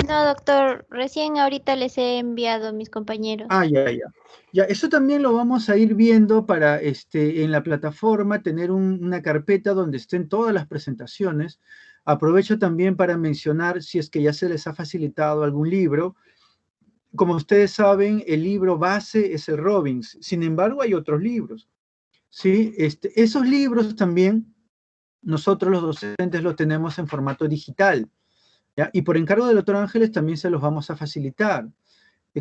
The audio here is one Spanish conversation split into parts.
No, doctor, recién ahorita les he enviado a mis compañeros. Ah, ya, ya. Ya, eso también lo vamos a ir viendo para en la plataforma tener una carpeta donde estén todas las presentaciones. Aprovecho también para mencionar si es que ya se les ha facilitado algún libro. Como ustedes saben, el libro base es el Robbins. Sin embargo, hay otros libros. ¿Sí? Esos libros también nosotros los docentes los tenemos en formato digital. ¿Ya? Y por encargo del doctor Ángeles también se los vamos a facilitar.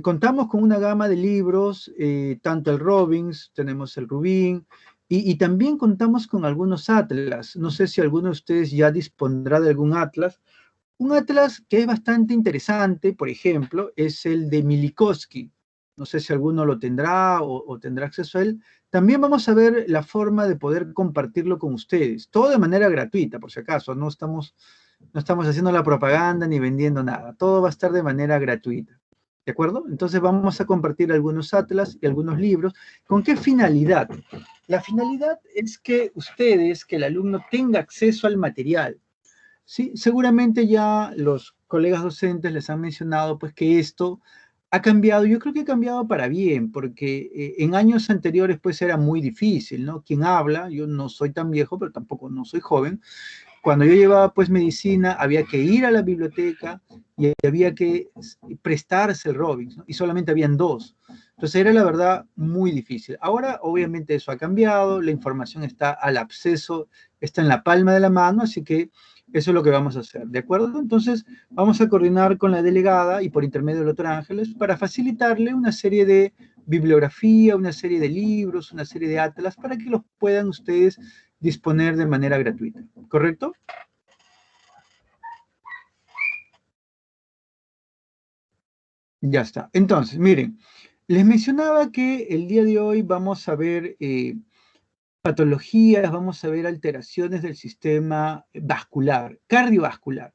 Contamos con una gama de libros, tanto el Robbins, tenemos el Rubin, y también contamos con algunos atlas. No sé si alguno de ustedes ya dispondrá de algún atlas. Un atlas que es bastante interesante, por ejemplo, es el de Milikowski. No sé si alguno lo tendrá o tendrá acceso a él. También vamos a ver la forma de poder compartirlo con ustedes, todo de manera gratuita, por si acaso. No estamos haciendo la propaganda ni vendiendo nada. Todo va a estar de manera gratuita. ¿De acuerdo? Entonces vamos a compartir algunos atlas y algunos libros. ¿Con qué finalidad? La finalidad es que ustedes, que el alumno tenga acceso al material. Sí, seguramente ya los colegas docentes les han mencionado pues que esto ha cambiado, yo creo que ha cambiado para bien, porque en años anteriores pues era muy difícil, ¿no? Quien habla, yo no soy tan viejo, pero tampoco no soy joven, cuando yo llevaba pues medicina, había que ir a la biblioteca y había que prestarse el Robbins, ¿no? Y solamente habían dos. Entonces era la verdad muy difícil. Ahora obviamente eso ha cambiado, la información está al acceso, está en la palma de la mano, así que eso es lo que vamos a hacer, ¿de acuerdo? Entonces vamos a coordinar con la delegada y por intermedio del doctor Ángeles para facilitarle una serie de bibliografía, una serie de libros, una serie de atlas para que los puedan ustedes disponer de manera gratuita, ¿correcto? Ya está. Entonces, miren, les mencionaba que el día de hoy vamos a ver patologías, vamos a ver alteraciones del sistema vascular, cardiovascular.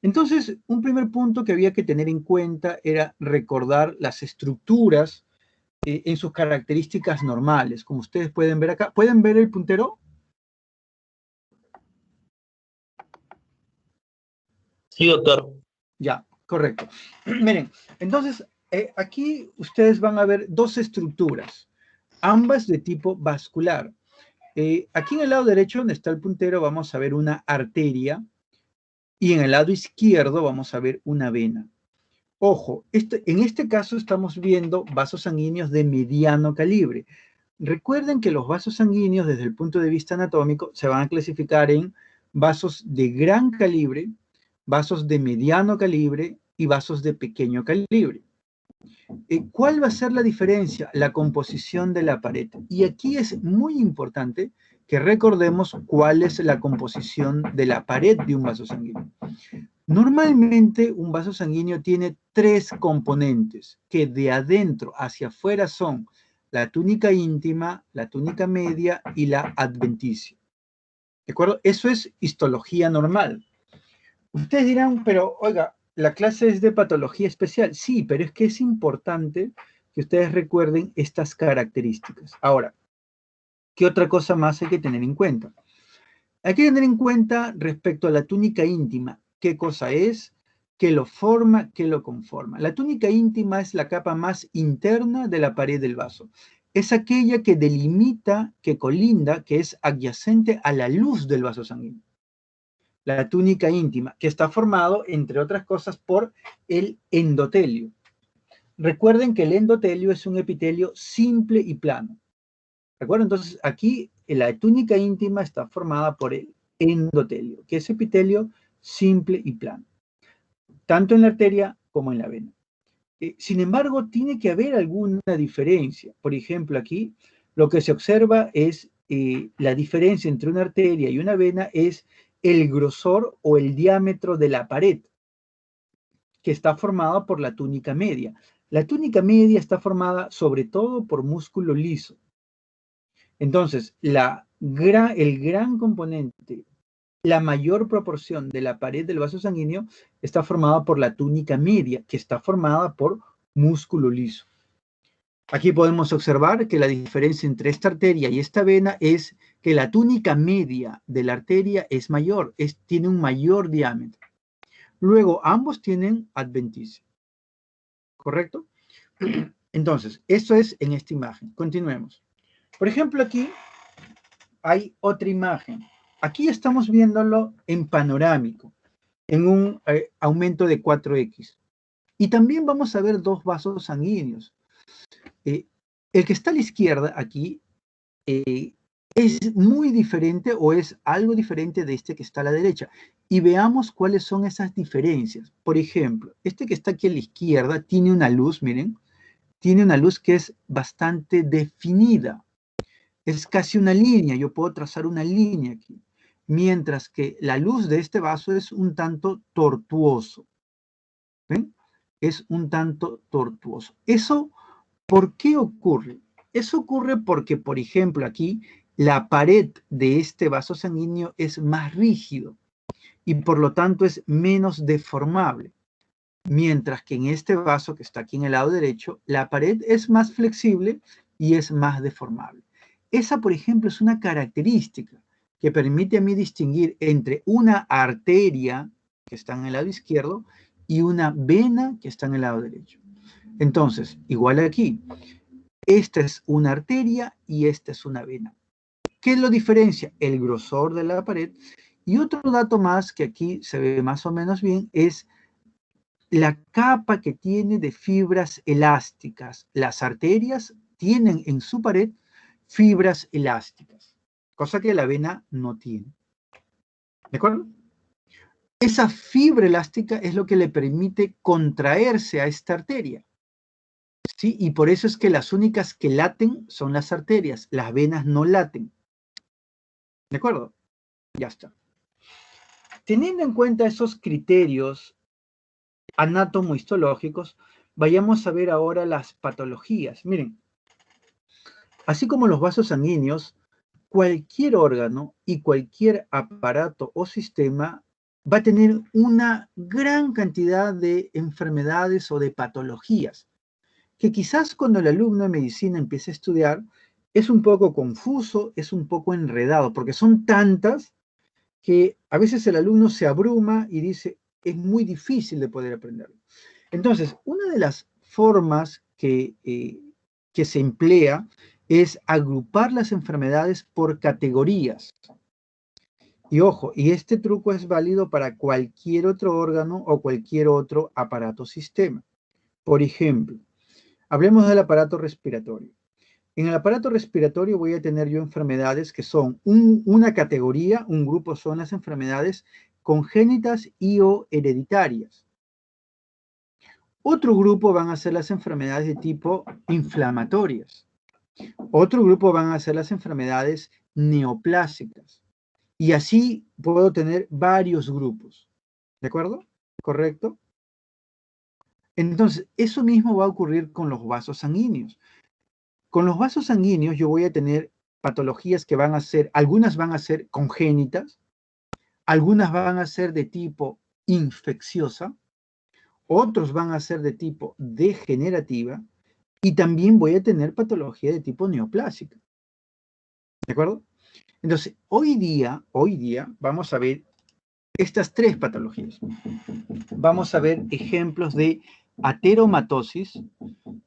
Entonces, un primer punto que había que tener en cuenta era recordar las estructuras en sus características normales, como ustedes pueden ver acá. ¿Pueden ver el puntero? Sí, doctor. Ya, correcto. Miren, entonces, aquí ustedes van a ver dos estructuras, ambas de tipo vascular. Aquí en el lado derecho, donde está el puntero, vamos a ver una arteria y en el lado izquierdo vamos a ver una vena. Ojo, en este caso estamos viendo vasos sanguíneos de mediano calibre. Recuerden que los vasos sanguíneos, desde el punto de vista anatómico, se van a clasificar en vasos de gran calibre, vasos de mediano calibre y vasos de pequeño calibre. ¿Cuál va a ser la diferencia? La composición de la pared. Y aquí es muy importante que recordemos cuál es la composición de la pared de un vaso sanguíneo. Normalmente un vaso sanguíneo tiene tres componentes que de adentro hacia afuera son la túnica íntima, la túnica media y la adventicia. ¿De acuerdo? Eso es histología normal. Ustedes dirán, pero oiga, la clase es de patología especial. Sí, pero es que es importante que ustedes recuerden estas características. Ahora, ¿qué otra cosa más hay que tener en cuenta? Hay que tener en cuenta respecto a la túnica íntima, qué cosa es, qué lo forma, qué lo conforma. La túnica íntima es la capa más interna de la pared del vaso. Es aquella que delimita, que colinda, que es adyacente a la luz del vaso sanguíneo. La túnica íntima, que está formado, entre otras cosas, por el endotelio. Recuerden que el endotelio es un epitelio simple y plano. ¿De acuerdo? Entonces, aquí la túnica íntima está formada por el endotelio, que es epitelio simple y plano, tanto en la arteria como en la vena. Sin embargo, tiene que haber alguna diferencia. Por ejemplo, aquí lo que se observa es la diferencia entre una arteria y una vena es el grosor o el diámetro de la pared, que está formada por la túnica media. La túnica media está formada sobre todo por músculo liso. Entonces, el gran componente, la mayor proporción de la pared del vaso sanguíneo está formada por la túnica media, que está formada por músculo liso. Aquí podemos observar que la diferencia entre esta arteria y esta vena es que la túnica media de la arteria es mayor, tiene un mayor diámetro. Luego, ambos tienen adventicia. ¿Correcto? Entonces, eso es en esta imagen. Continuemos. Por ejemplo, aquí hay otra imagen. Aquí estamos viéndolo en panorámico, en un aumento de 4X. Y también vamos a ver dos vasos sanguíneos. El que está a la izquierda aquí es muy diferente o es algo diferente de este que está a la derecha. Y veamos cuáles son esas diferencias. Por ejemplo, este que está aquí a la izquierda tiene una luz, miren, tiene una luz que es bastante definida. Es casi una línea, yo puedo trazar una línea aquí. Mientras que la luz de este vaso es un tanto tortuoso. ¿Ven? Es un tanto tortuoso. ¿Eso por qué ocurre? Eso ocurre porque, por ejemplo, aquí la pared de este vaso sanguíneo es más rígido y por lo tanto es menos deformable. Mientras que en este vaso que está aquí en el lado derecho, la pared es más flexible y es más deformable. Esa, por ejemplo, es una característica que permite a mí distinguir entre una arteria que está en el lado izquierdo y una vena que está en el lado derecho. Entonces, igual aquí, esta es una arteria y esta es una vena. ¿Qué lo diferencia? El grosor de la pared. Y otro dato más que aquí se ve más o menos bien es la capa que tiene de fibras elásticas. Las arterias tienen en su pared fibras elásticas, cosa que la vena no tiene. ¿De acuerdo? Esa fibra elástica es lo que le permite contraerse a esta arteria. ¿Sí? Y por eso es que las únicas que laten son las arterias, las venas no laten. ¿De acuerdo? Ya está. Teniendo en cuenta esos criterios anátomo-histológicos, vayamos a ver ahora las patologías. Miren, así como los vasos sanguíneos, cualquier órgano y cualquier aparato o sistema va a tener una gran cantidad de enfermedades o de patologías, que quizás cuando el alumno de medicina empiece a estudiar, es un poco confuso, es un poco enredado, porque son tantas que a veces el alumno se abruma y dice, es muy difícil de poder aprenderlo. Entonces, una de las formas que se emplea es agrupar las enfermedades por categorías. Y ojo, y este truco es válido para cualquier otro órgano o cualquier otro aparato o sistema. Por ejemplo, hablemos del aparato respiratorio. En el aparato respiratorio voy a tener yo enfermedades que son una categoría, un grupo son las enfermedades congénitas y o hereditarias. Otro grupo van a ser las enfermedades de tipo inflamatorias. Otro grupo van a ser las enfermedades neoplásicas. Y así puedo tener varios grupos. ¿De acuerdo? ¿Correcto? Entonces, eso mismo va a ocurrir con los vasos sanguíneos. Con los vasos sanguíneos yo voy a tener patologías que van a ser, algunas van a ser congénitas, algunas van a ser de tipo infecciosa, otros van a ser de tipo degenerativa y también voy a tener patología de tipo neoplásica. ¿De acuerdo? Entonces, hoy día vamos a ver estas tres patologías. Vamos a ver ejemplos de ateromatosis,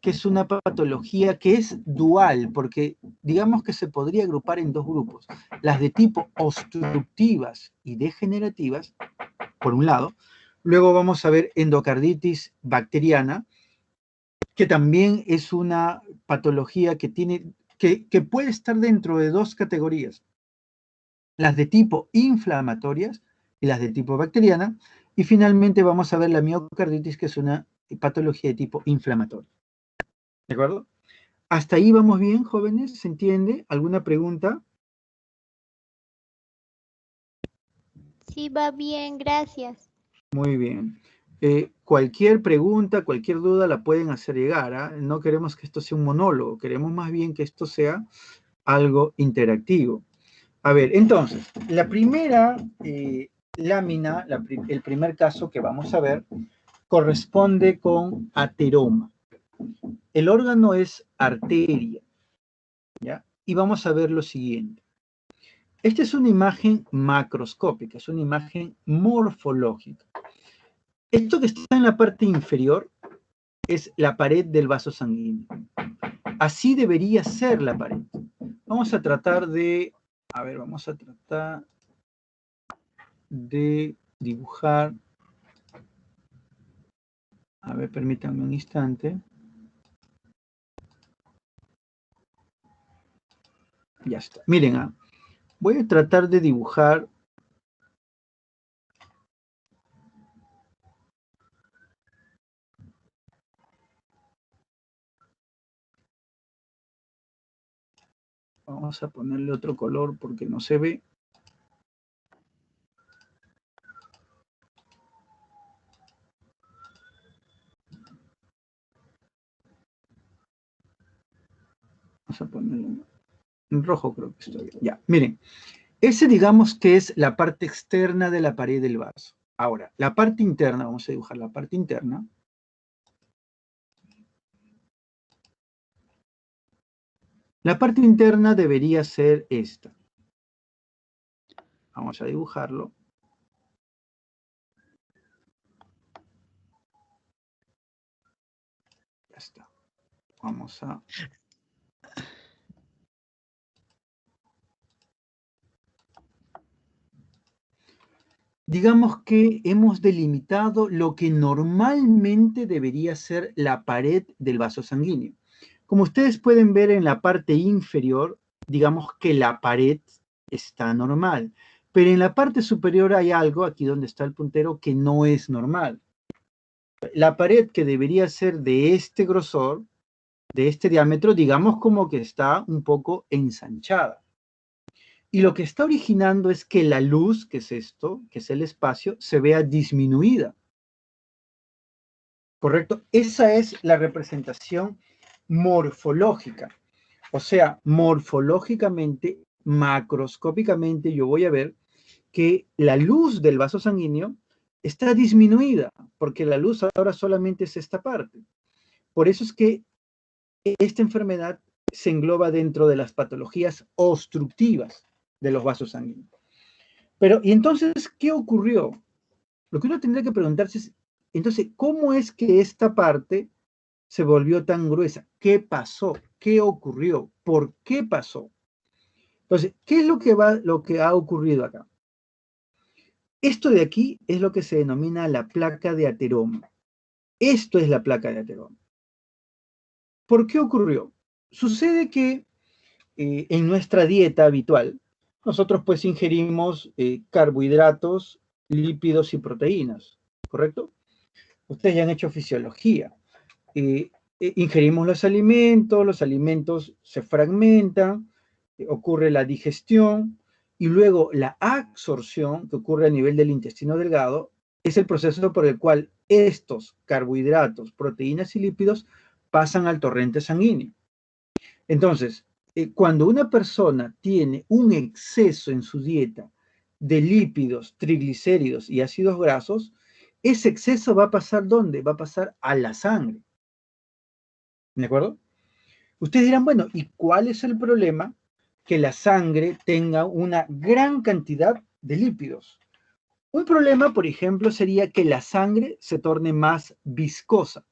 que es una patología que es dual, porque digamos que se podría agrupar en dos grupos, las de tipo obstructivas y degenerativas, por un lado, luego vamos a ver endocarditis bacteriana, que también es una patología que puede estar dentro de dos categorías, las de tipo inflamatorias y las de tipo bacteriana, y finalmente vamos a ver la miocarditis, que es una patología de tipo inflamatorio. ¿De acuerdo? ¿Hasta ahí vamos bien, jóvenes? ¿Se entiende? ¿Alguna pregunta? Sí, va bien, gracias. Muy bien. Cualquier pregunta, cualquier duda la pueden hacer llegar, ¿ah? No queremos que esto sea un monólogo, queremos más bien que esto sea algo interactivo. A ver, entonces, la primera lámina, el primer caso que vamos a ver, corresponde con ateroma. El órgano es arteria, ¿ya? Y vamos a ver lo siguiente. Esta es una imagen macroscópica, es una imagen morfológica. Esto que está en la parte inferior es la pared del vaso sanguíneo. Así debería ser la pared. Vamos a tratar de, dibujar. A ver, permítanme un instante. Ya está. Miren, voy a tratar de dibujar. Vamos a ponerle otro color porque no se ve. Vamos a ponerlo en rojo, creo que está bien. Ya, miren. Ese digamos que es la parte externa de la pared del vaso. Ahora, la parte interna, vamos a dibujar la parte interna. La parte interna debería ser esta. Vamos a dibujarlo. Ya está. Vamos a... Digamos que hemos delimitado lo que normalmente debería ser la pared del vaso sanguíneo. Como ustedes pueden ver en la parte inferior, digamos que la pared está normal. Pero en la parte superior hay algo, aquí donde está el puntero, que no es normal. La pared que debería ser de este grosor, de este diámetro, digamos como que está un poco ensanchada. Y lo que está originando es que la luz, que es esto, que es el espacio, se vea disminuida. ¿Correcto? Esa es la representación morfológica. O sea, morfológicamente, macroscópicamente, yo voy a ver que la luz del vaso sanguíneo está disminuida, porque la luz ahora solamente es esta parte. Por eso es que esta enfermedad se engloba dentro de las patologías obstructivas de los vasos sanguíneos. Pero, ¿y entonces qué ocurrió? Lo que uno tendría que preguntarse es, entonces, ¿cómo es que esta parte se volvió tan gruesa? ¿Qué pasó? ¿Qué ocurrió? ¿Por qué pasó? Entonces, ¿qué es lo que ha ocurrido acá? Esto de aquí es lo que se denomina la placa de ateroma. Esto es la placa de ateroma. ¿Por qué ocurrió? Sucede que en nuestra dieta habitual, nosotros pues ingerimos carbohidratos, lípidos y proteínas, ¿correcto? Ustedes ya han hecho fisiología. Ingerimos los alimentos se fragmentan, ocurre la digestión y luego la absorción que ocurre a nivel del intestino delgado es el proceso por el cual estos carbohidratos, proteínas y lípidos pasan al torrente sanguíneo. Entonces, cuando una persona tiene un exceso en su dieta de lípidos, triglicéridos y ácidos grasos, ese exceso va a pasar ¿dónde? Va a pasar a la sangre. ¿De acuerdo? Ustedes dirán, bueno, ¿y cuál es el problema? Que la sangre tenga una gran cantidad de lípidos. Un problema, por ejemplo, sería que la sangre se torne más viscosa.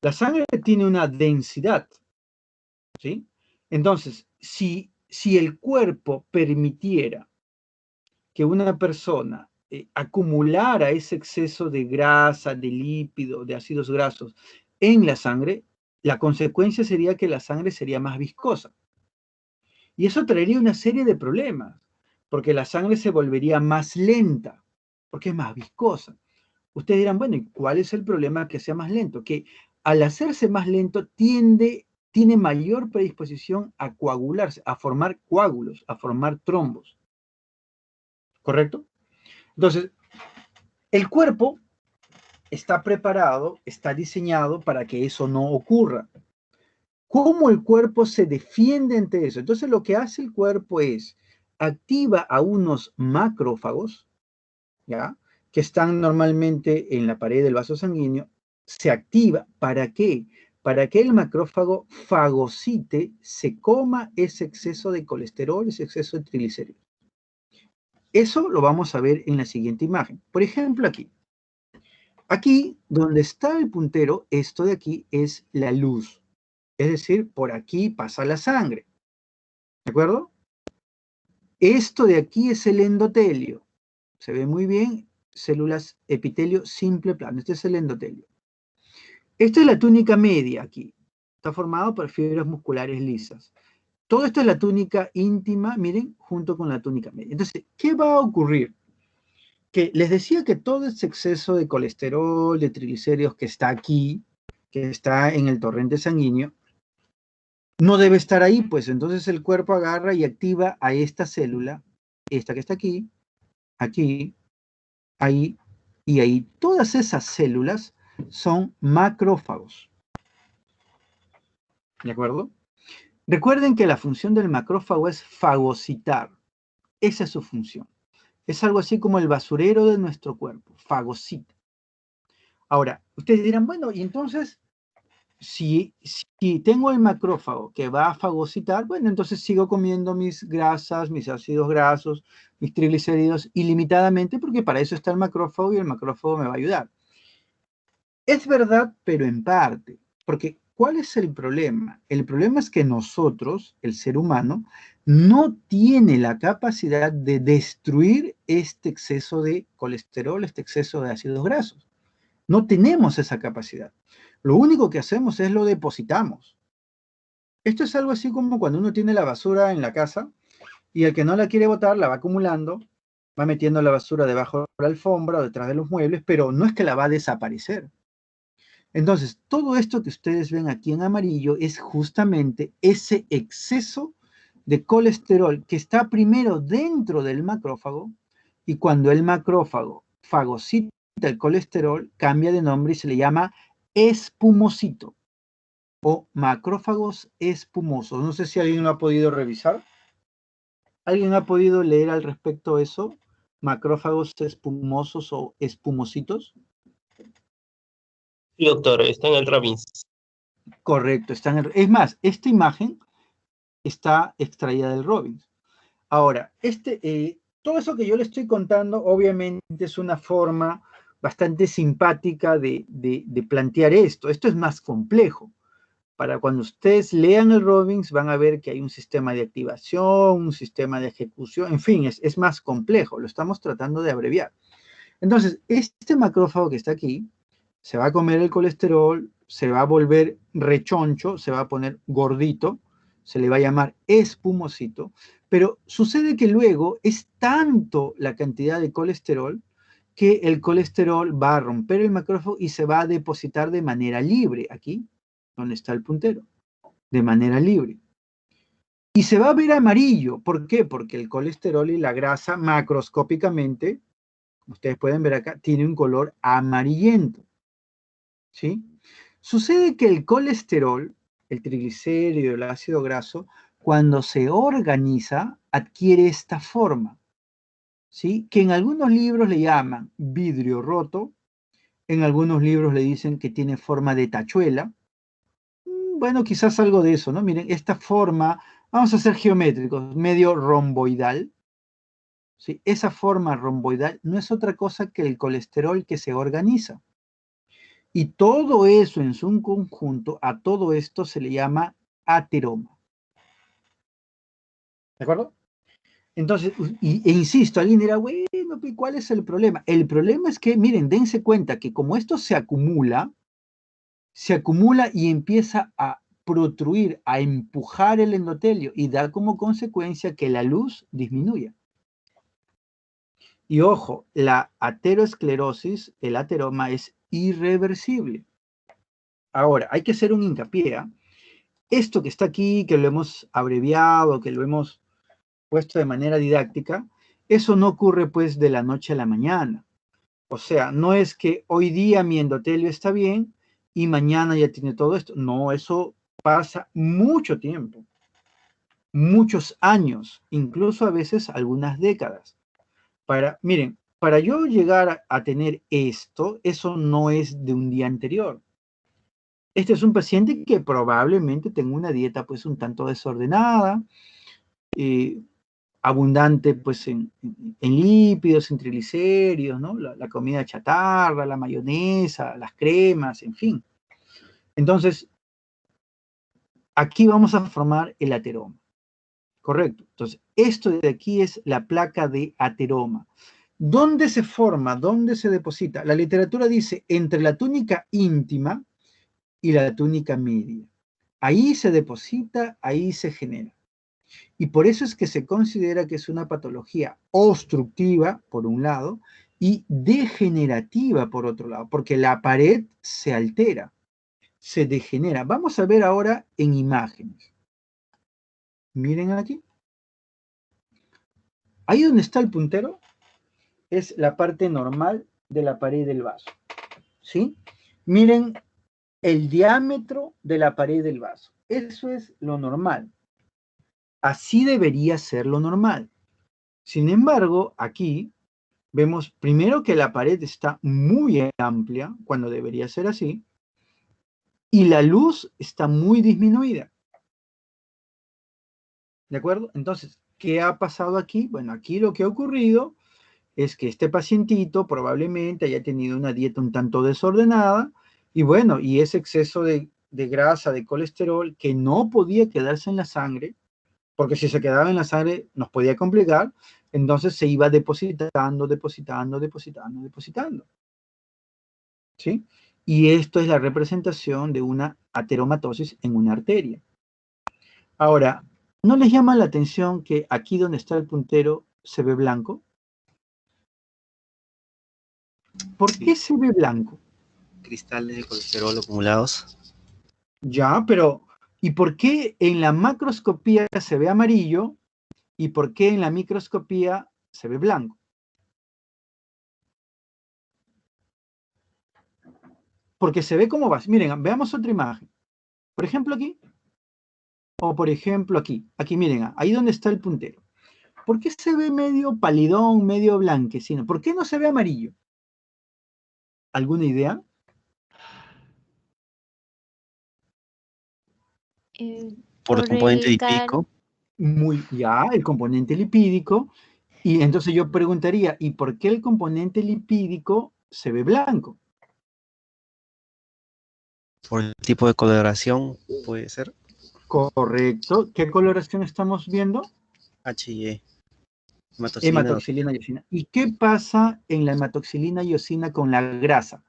La sangre tiene una densidad, ¿sí? Entonces, si el cuerpo permitiera que una persona acumulara ese exceso de grasa, de lípido, de ácidos grasos en la sangre, la consecuencia sería que la sangre sería más viscosa. Y eso traería una serie de problemas, porque la sangre se volvería más lenta, porque es más viscosa. Ustedes dirán, bueno, ¿y cuál es el problema que sea más lento? Que al hacerse más lento tiene mayor predisposición a coagularse, a formar coágulos, a formar trombos. ¿Correcto? Entonces, el cuerpo está preparado, está diseñado para que eso no ocurra. ¿Cómo el cuerpo se defiende ante eso? Entonces, lo que hace el cuerpo es activa a unos macrófagos, ¿ya? Que están normalmente en la pared del vaso sanguíneo, se activa. ¿Para qué? Para que el macrófago fagocite, se coma ese exceso de colesterol, ese exceso de triglicéridos. Eso lo vamos a ver en la siguiente imagen. Por ejemplo, aquí. Aquí, donde está el puntero, esto de aquí es la luz. Es decir, por aquí pasa la sangre. ¿De acuerdo? Esto de aquí es el endotelio. Se ve muy bien, células epitelio simple plano. Este es el endotelio. Esta es la túnica media aquí. Está formado por fibras musculares lisas. Todo esto es la túnica íntima, miren, junto con la túnica media. Entonces, ¿qué va a ocurrir? Que les decía que todo ese exceso de colesterol, de triglicéridos que está aquí, que está en el torrente sanguíneo, no debe estar ahí, pues entonces el cuerpo agarra y activa a esta célula, esta que está aquí, aquí, ahí y ahí. Todas esas células son macrófagos. ¿De acuerdo? Recuerden que la función del macrófago es fagocitar. Esa es su función. Es algo así como el basurero de nuestro cuerpo, fagocita. Ahora, ustedes dirán, bueno, y entonces, si tengo el macrófago que va a fagocitar, bueno, entonces sigo comiendo mis grasas, mis ácidos grasos, mis triglicéridos ilimitadamente, porque para eso está el macrófago y el macrófago me va a ayudar. Es verdad, pero en parte, porque ¿cuál es el problema? El problema es que nosotros, el ser humano, no tiene la capacidad de destruir este exceso de colesterol, este exceso de ácidos grasos. No tenemos esa capacidad. Lo único que hacemos es lo depositamos. Esto es algo así como cuando uno tiene la basura en la casa y el que no la quiere botar la va acumulando, va metiendo la basura debajo de la alfombra o detrás de los muebles, pero no es que la va a desaparecer. Entonces, todo esto que ustedes ven aquí en amarillo es justamente ese exceso de colesterol que está primero dentro del macrófago y cuando el macrófago fagocita el colesterol cambia de nombre y se le llama espumosito o macrófagos espumosos. No sé si alguien lo ha podido revisar. ¿Alguien ha podido leer al respecto eso? Macrófagos espumosos o espumositos. Sí, doctor, está en el Robbins. Correcto, es más, esta imagen está extraída del Robbins. Ahora, todo eso que yo le estoy contando, obviamente es una forma bastante simpática de plantear esto. Esto es más complejo. Para cuando ustedes lean el Robbins, van a ver que hay un sistema de activación, un sistema de ejecución, en fin, es más complejo. Lo estamos tratando de abreviar. Entonces, este macrófago que está aquí, se va a comer el colesterol, se va a volver rechoncho, se va a poner gordito, se le va a llamar espumosito, pero sucede que luego es tanto la cantidad de colesterol que el colesterol va a romper el macrófago y se va a depositar de manera libre, aquí, donde está el puntero, de manera libre. Y se va a ver amarillo. ¿Por qué? Porque el colesterol y la grasa macroscópicamente, como ustedes pueden ver acá, tiene un color amarillento. ¿Sí? Sucede que el colesterol, el triglicérido, el ácido graso, cuando se organiza, adquiere esta forma, ¿sí? Que en algunos libros le llaman vidrio roto, en algunos libros le dicen que tiene forma de tachuela. Bueno, quizás algo de eso, ¿no? Miren, esta forma, vamos a ser geométricos, medio romboidal, ¿sí? Esa forma romboidal no es otra cosa que el colesterol que se organiza. Y todo eso en su conjunto, a todo esto se le llama ateroma. ¿De acuerdo? Entonces, e insisto, alguien dirá, bueno, ¿cuál es el problema? El problema es que, miren, dense cuenta que como esto se acumula y empieza a protruir, a empujar el endotelio y da como consecuencia que la luz disminuya. Y ojo, la aterosclerosis, el ateroma es irreversible. Ahora, hay que hacer un hincapié. Esto que está aquí, que lo hemos abreviado, que lo hemos puesto de manera didáctica, eso no ocurre pues de la noche a la mañana. O sea, no es que hoy día mi endotelio está bien y mañana ya tiene todo esto. No, eso pasa mucho tiempo, muchos años, incluso a veces algunas décadas. Miren, para yo llegar a tener esto, eso no es de un día anterior. Este es un paciente que probablemente tenga una dieta pues un tanto desordenada, abundante pues en lípidos, en triglicéridos, ¿no? La comida chatarra, la mayonesa, las cremas, en fin. Entonces, aquí vamos a formar el ateroma. Correcto. Entonces, esto de aquí es la placa de ateroma. ¿Dónde se forma? ¿Dónde se deposita? La literatura dice entre la túnica íntima y la túnica media. Ahí se deposita, ahí se genera. Y por eso es que se considera que es una patología obstructiva, por un lado, y degenerativa, por otro lado, porque la pared se altera, se degenera. Vamos a ver ahora en imágenes. Miren aquí. Ahí donde está el puntero es la parte normal de la pared del vaso. ¿Sí? Miren el diámetro de la pared del vaso. Eso es lo normal. Así debería ser lo normal. Sin embargo, aquí vemos primero que la pared está muy amplia, cuando debería ser así, y la luz está muy disminuida. ¿De acuerdo? Entonces, ¿qué ha pasado aquí? Bueno, aquí lo que ha ocurrido es que este pacientito probablemente haya tenido una dieta un tanto desordenada, y bueno, y ese exceso de grasa, de colesterol, que no podía quedarse en la sangre, porque si se quedaba en la sangre nos podía complicar, entonces se iba depositando, depositando, depositando, depositando. ¿Sí? Y esto es la representación de una ateromatosis en una arteria. Ahora, ¿no les llama la atención que aquí donde está el puntero se ve blanco? ¿Por qué se ve blanco? Cristales de colesterol acumulados. Ya, pero ¿y por qué en la macroscopía se ve amarillo y por qué en la microscopía se ve blanco? Porque se ve como va. Miren, veamos otra imagen. Por ejemplo aquí, o por ejemplo aquí. Aquí, miren, ahí donde está el puntero. ¿Por qué se ve medio palidón, medio blanquecino? ¿Por qué no se ve amarillo? ¿Alguna idea? Por el Por componente el lipídico. Muy, ya, el componente lipídico. Y entonces yo preguntaría, ¿y por qué el componente lipídico se ve blanco? Por el tipo de coloración, puede ser. Correcto. ¿Qué coloración estamos viendo? HIE. Hematoxilina. Hematoxilina y eosina. ¿Y qué pasa en la hematoxilina y eosina con la grasa?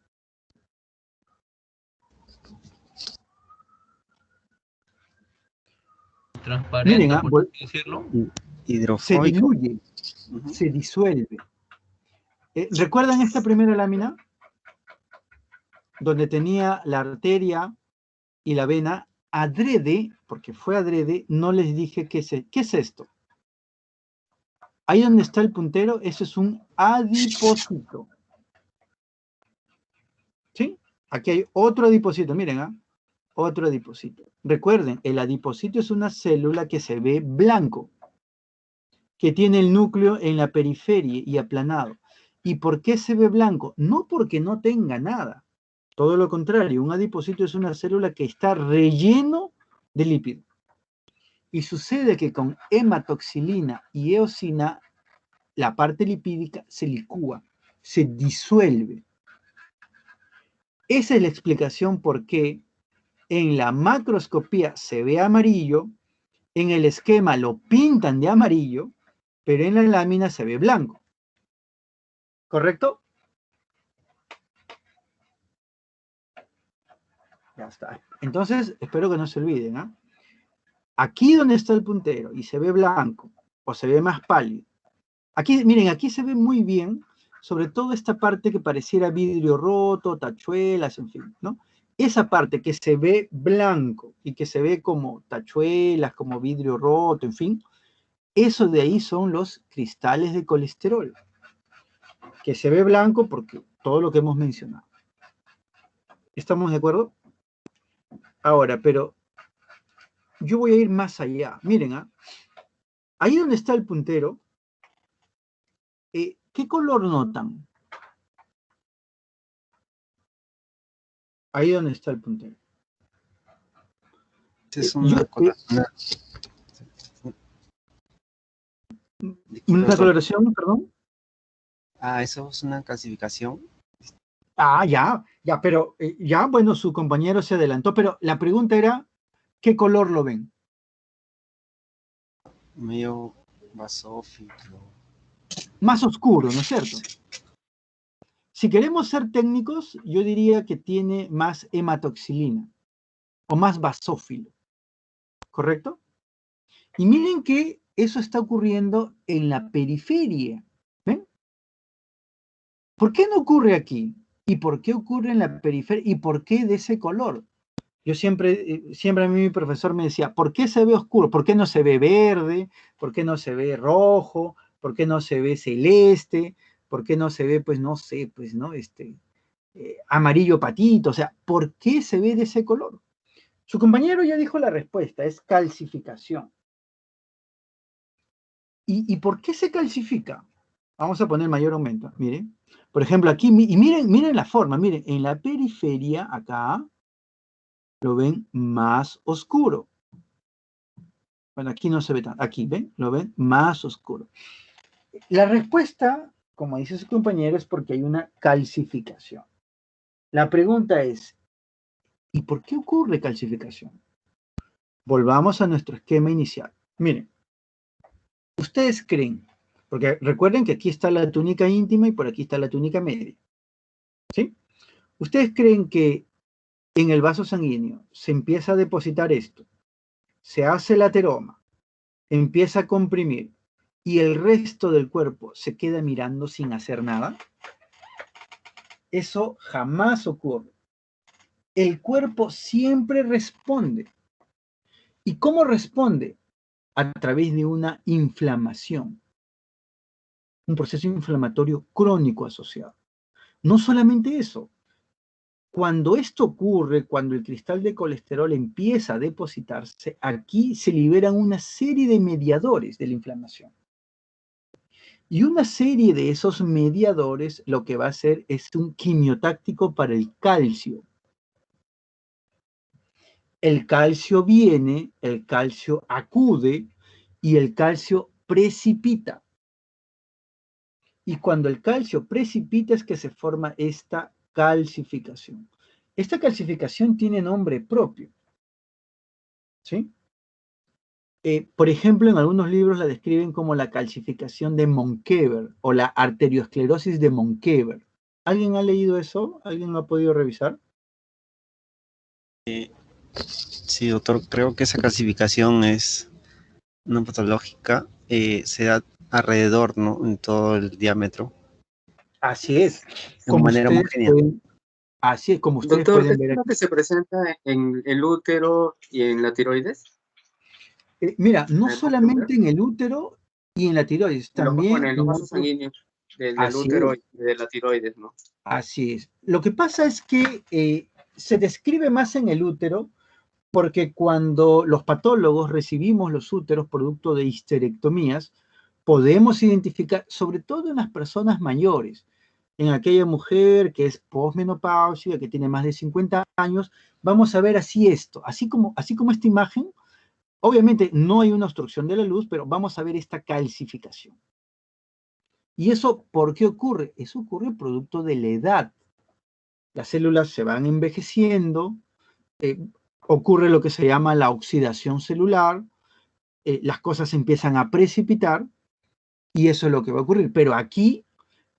Transparente, Miren, por así decirlo. se Hidrofóbico. diluye, se disuelve. ¿Recuerdan esta primera lámina? Donde tenía la arteria y la vena, adrede, porque fue adrede, no les dije qué es esto. Ahí donde está el puntero, eso es un adipocito. ¿Sí? Aquí hay otro adipocito, miren, otro adipocito. Recuerden, el adipocito es una célula que se ve blanco, que tiene el núcleo en la periferia y aplanado. ¿Y por qué se ve blanco? No porque no tenga nada. Todo lo contrario, un adipocito es una célula que está relleno de lípido. Y sucede que con hematoxilina y eosina, la parte lipídica se licúa, se disuelve. Esa es la explicación por qué en la macroscopía se ve amarillo, en el esquema lo pintan de amarillo, pero en la lámina se ve blanco. ¿Correcto? Ya está. Entonces, espero que no se olviden, ¿ah? Aquí donde está el puntero y se ve blanco o se ve más pálido. Aquí, miren, aquí se ve muy bien, sobre todo esta parte que pareciera vidrio roto, tachuelas, en fin, ¿no? Esa parte que se ve blanco y que se ve como tachuelas, como vidrio roto, en fin, eso de ahí son los cristales de colesterol, que se ve blanco porque todo lo que hemos mencionado. ¿Estamos de acuerdo? Ahora, pero yo voy a ir más allá. Miren, ahí donde está el puntero, ¿qué color notan? Ahí donde está el puntero. Es una ¿Una coloración, perdón? Eso es una clasificación. Ya, pero ya, bueno, su compañero se adelantó, pero la pregunta era, ¿qué color lo ven? Medio basófilo. Más oscuro, ¿no es cierto? Si queremos ser técnicos, yo diría que tiene más hematoxilina o más basófilo, ¿correcto? Y miren que eso está ocurriendo en la periferia, ¿ven? ¿Por qué no ocurre aquí? ¿Y por qué ocurre en la periferia? ¿Y por qué de ese color? Yo siempre a mí mi profesor me decía, ¿por qué se ve oscuro? ¿Por qué no se ve verde? ¿Por qué no se ve rojo? ¿Por qué no se ve celeste? ¿Por qué no se ve, pues, no sé, pues, ¿no? Amarillo patito, o sea, ¿por qué se ve de ese color? Su compañero ya dijo la respuesta, es calcificación. ¿Y por qué se calcifica? Vamos a poner mayor aumento, miren. Por ejemplo, aquí, y miren la forma, miren, en la periferia, acá, lo ven más oscuro. Bueno, aquí no se ve tan, aquí, ¿ven? Lo ven más oscuro. La respuesta, como dice su compañero, es porque hay una calcificación. La pregunta es, ¿y por qué ocurre calcificación? Volvamos a nuestro esquema inicial. Miren, ustedes creen, porque recuerden que aquí está la túnica íntima y por aquí está la túnica media. ¿Sí? Ustedes creen que en el vaso sanguíneo se empieza a depositar esto, se hace el ateroma, empieza a comprimir y el resto del cuerpo se queda mirando sin hacer nada. Eso jamás ocurre. El cuerpo siempre responde. ¿Y cómo responde? A través de una inflamación, un proceso inflamatorio crónico asociado. No solamente eso, cuando esto ocurre, cuando el cristal de colesterol empieza a depositarse, aquí se liberan una serie de mediadores de la inflamación. Y una serie de esos mediadores lo que va a hacer es un quimiotáctico para el calcio. El calcio viene, el calcio acude y el calcio precipita. Y cuando el calcio precipita es que se forma esta calcificación. Esta calcificación tiene nombre propio. ¿Sí? Por ejemplo, en algunos libros la describen como la calcificación de Monkever o la arteriosclerosis de Monkever. ¿Alguien ha leído eso? ¿Alguien lo ha podido revisar? Sí, doctor, creo que esa clasificación es no patológica, se da alrededor, ¿no? En todo el diámetro, Así es. de Como manera ustedes homogénea. pueden, así es, como ustedes Doctor, pueden ¿es ver lo aquí. que se presenta en el útero y en la tiroides? Mira, no ¿Me puede ver? solamente en el útero y en la tiroides, Bueno, también en los en vasos otros. sanguíneos del Así útero es, y de la tiroides, ¿no? así es. Lo que pasa es que se describe más en el útero porque cuando los patólogos recibimos los úteros producto de histerectomías, podemos identificar, sobre todo en las personas mayores, en aquella mujer que es posmenopáusica, que tiene más de 50 años, vamos a ver así esto, así como esta imagen. Obviamente no hay una obstrucción de la luz, pero vamos a ver esta calcificación. ¿Y eso por qué ocurre? Eso ocurre producto de la edad. Las células se van envejeciendo, ocurre lo que se llama la oxidación celular, las cosas empiezan a precipitar y eso es lo que va a ocurrir. Pero aquí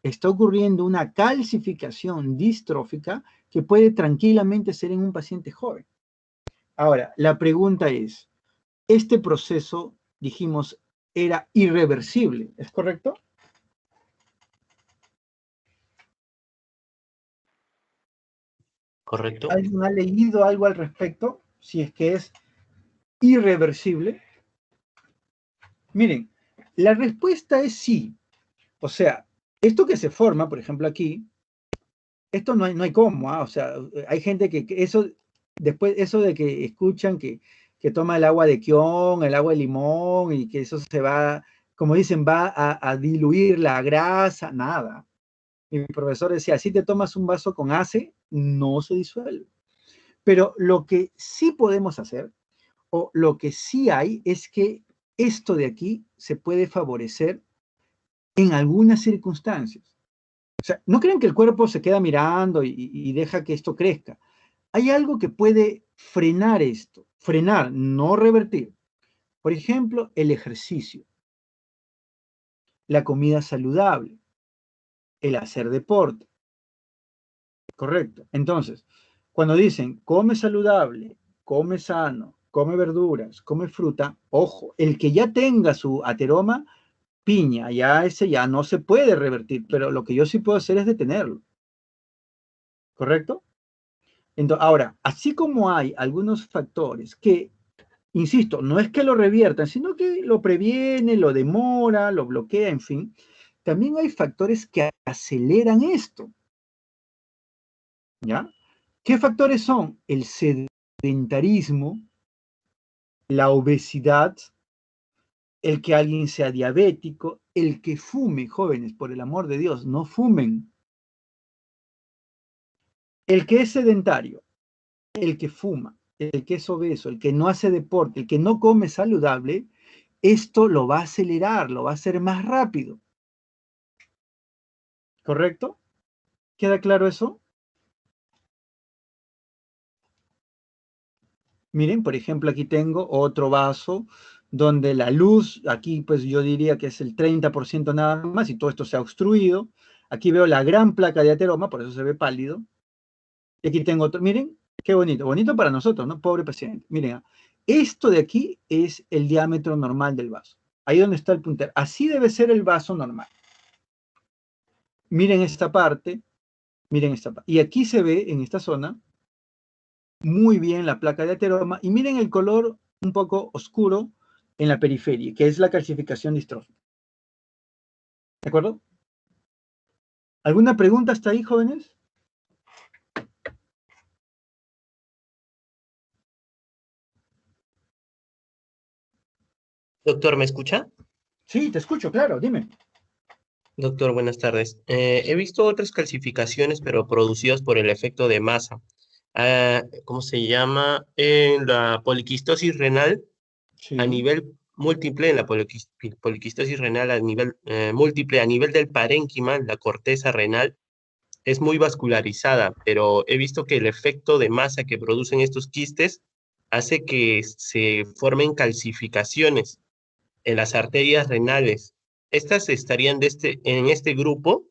está ocurriendo una calcificación distrófica que puede tranquilamente ser en un paciente joven. Ahora, la pregunta es, este proceso, dijimos, era irreversible, ¿es correcto? ¿Correcto? ¿Alguien ha leído algo al respecto? Si es que es irreversible. Miren, la respuesta es sí. O sea, esto que se forma, por ejemplo, aquí, esto no hay cómo, o sea, hay gente que eso, después, eso de que escuchan que toma el agua de quión, el agua de limón, y que eso se va, como dicen, va a diluir la grasa, nada. Mi profesor decía, si te tomas un vaso con ACE, no se disuelve. Pero lo que sí podemos hacer, o lo que sí hay, es que esto de aquí se puede favorecer en algunas circunstancias. O sea, no crean que el cuerpo se queda mirando y deja que esto crezca. Hay algo que puede frenar esto, frenar, no revertir. Por ejemplo, el ejercicio, la comida saludable, el hacer deporte. Correcto. Entonces, cuando dicen come saludable, come sano, come verduras, come fruta, ojo, el que ya tenga su ateroma, piña, ya ese ya no se puede revertir, pero lo que yo sí puedo hacer es detenerlo. ¿Correcto? Entonces, ahora, así como hay algunos factores que, insisto, no es que lo reviertan, sino que lo previene, lo demora, lo bloquea, en fin, también hay factores que aceleran esto. ¿Ya? ¿Qué factores son? El sedentarismo, la obesidad, el que alguien sea diabético, el que fume, jóvenes, por el amor de Dios, no fumen. El que es sedentario, el que fuma, el que es obeso, el que no hace deporte, el que no come saludable, esto lo va a acelerar, lo va a hacer más rápido. ¿Correcto? ¿Queda claro eso? Miren, por ejemplo, aquí tengo otro vaso donde la luz, aquí pues yo diría que es el 30% nada más y todo esto se ha obstruido. Aquí veo la gran placa de ateroma, por eso se ve pálido. Y aquí tengo otro, miren, qué bonito, bonito para nosotros, ¿no? Pobre paciente. Miren, esto de aquí es el diámetro normal del vaso. Ahí donde está el puntero. Así debe ser el vaso normal. Miren esta parte, miren esta parte. Y aquí se ve en esta zona muy bien la placa de ateroma y miren el color un poco oscuro en la periferia, que es la calcificación distrófica. ¿De acuerdo? ¿Alguna pregunta hasta ahí, jóvenes? Doctor, ¿me escucha? Sí, te escucho, claro, dime. Doctor, buenas tardes. He visto otras calcificaciones, pero producidas por el efecto de masa. ¿Cómo se llama? La poliquistosis renal a Sí. nivel múltiple, en la poliquistosis renal a nivel múltiple, a nivel del parénquima, la corteza renal, es muy vascularizada, pero he visto que el efecto de masa que producen estos quistes hace que se formen calcificaciones en las arterias renales. ¿Estas estarían en este grupo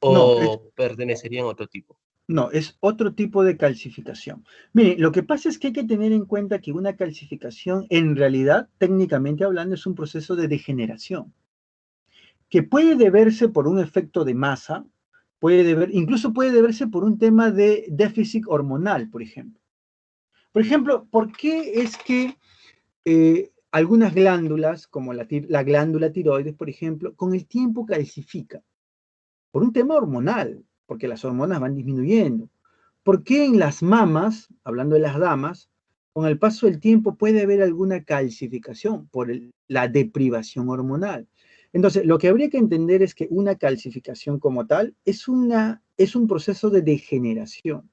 No, o pertenecerían a otro tipo? no, es otro tipo de calcificación. Mire, lo que pasa es que hay que tener en cuenta que una calcificación, en realidad, técnicamente hablando, es un proceso de degeneración, que puede deberse por un efecto de masa, incluso puede deberse por un tema de déficit hormonal, por ejemplo. Por ejemplo, ¿por qué es que algunas glándulas, como la glándula tiroides, por ejemplo, con el tiempo calcifica? Por un tema hormonal, porque las hormonas van disminuyendo. ¿Por qué en las mamas, hablando de las damas, con el paso del tiempo puede haber alguna calcificación por la deprivación hormonal? Entonces, lo que habría que entender es que una calcificación como tal es un proceso de degeneración,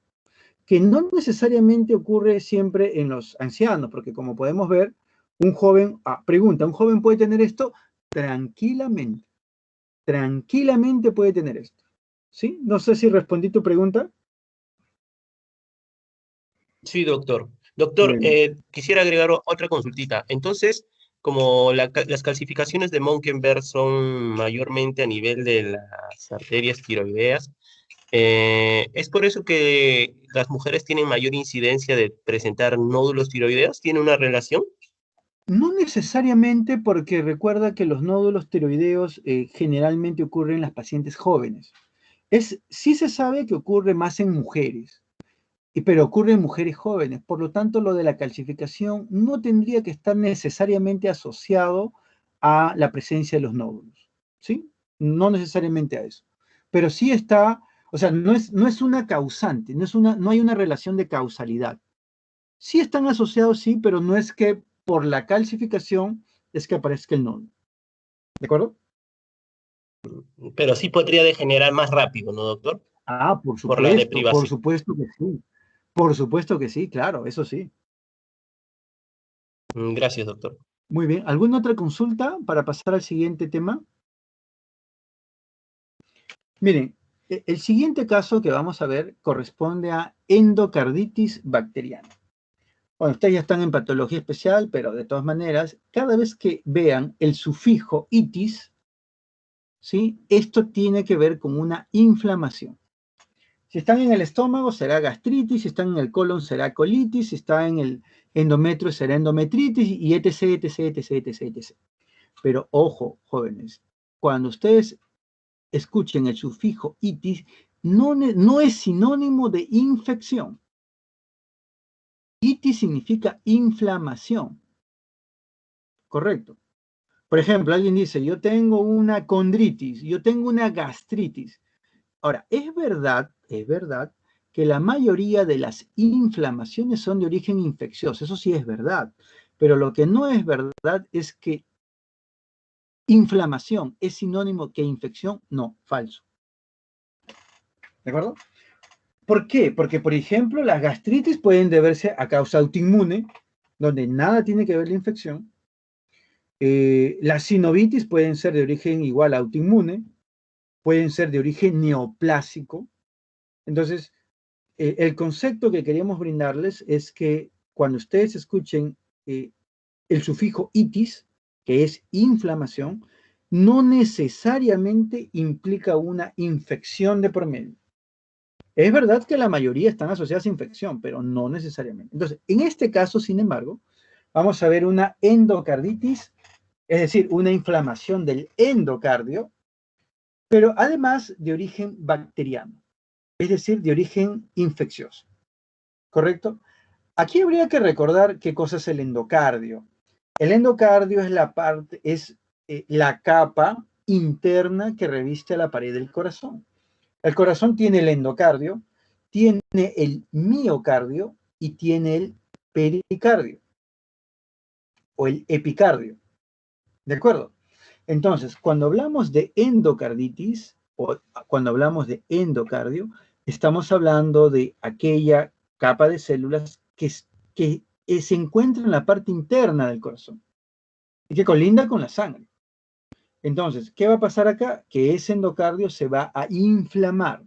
que no necesariamente ocurre siempre en los ancianos, porque como podemos ver, un joven, ¿un joven puede tener esto? Tranquilamente, tranquilamente puede tener esto. ¿Sí? No sé si respondí tu pregunta. Sí, doctor. Doctor, Bueno, quisiera agregar otra consultita. Entonces, como las calcificaciones de Monkenberg son mayormente a nivel de las arterias tiroideas, ¿es por eso que las mujeres tienen mayor incidencia de presentar nódulos tiroideos? ¿Tiene una relación? no necesariamente porque recuerda que los nódulos tiroideos generalmente ocurren en las pacientes jóvenes. Sí se sabe que ocurre más en mujeres, pero ocurre en mujeres jóvenes. Por lo tanto, lo de la calcificación no tendría que estar necesariamente asociado a la presencia de los nódulos, ¿sí? No necesariamente a eso. Pero sí está, o sea, no es una causante, no hay una relación de causalidad. Sí están asociados, sí, pero no es que por la calcificación es que aparezca el nódulo. ¿De acuerdo? Pero sí podría degenerar más rápido, ¿no, doctor? Por la Por deprivación. supuesto que sí. Por supuesto que sí, claro, eso sí. Gracias, doctor. Muy bien. ¿Alguna otra consulta para pasar al siguiente tema? Miren, el siguiente caso que vamos a ver corresponde a endocarditis bacteriana. Bueno, ustedes ya están en patología especial, pero de todas maneras, cada vez que vean el sufijo itis, ¿sí? Esto tiene que ver con una inflamación. Si están en el estómago será gastritis, si están en el colon será colitis, si está en el endometrio será endometritis y etc, etc, etc, etc, etc. Pero ojo, jóvenes, cuando ustedes escuchen el sufijo itis, no es sinónimo de infección. Itis significa inflamación. Correcto. Por ejemplo, alguien dice, yo tengo una condritis, yo tengo una gastritis. Ahora, es verdad que la mayoría de las inflamaciones son de origen infeccioso. Eso sí es verdad. Pero lo que no es verdad es que inflamación es sinónimo que infección. No, falso. ¿De acuerdo? ¿Por qué? Porque, por ejemplo, las gastritis pueden deberse a causa autoinmune, donde nada tiene que ver la infección. Las sinovitis pueden ser de origen igual a autoinmune, pueden ser de origen neoplásico. Entonces, el concepto que queríamos brindarles es que cuando ustedes escuchen el sufijo itis, que es inflamación, no necesariamente implica una infección de por medio. Es verdad que la mayoría están asociadas a infección, pero no necesariamente. Entonces, en este caso, sin embargo, vamos a ver una endocarditis, es decir, una inflamación del endocardio, pero además de origen bacteriano, es decir, de origen infeccioso. ¿Correcto? Aquí habría que recordar qué cosa es el endocardio. El endocardio es la capa interna que reviste a la pared del corazón. El corazón tiene el endocardio, tiene el miocardio y tiene el pericardio o el epicardio. ¿De acuerdo? Entonces, cuando hablamos de endocarditis o cuando hablamos de endocardio, estamos hablando de aquella capa de células que se encuentra en la parte interna del corazón y que colinda con la sangre. Entonces, ¿qué va a pasar acá? Que ese endocardio se va a inflamar.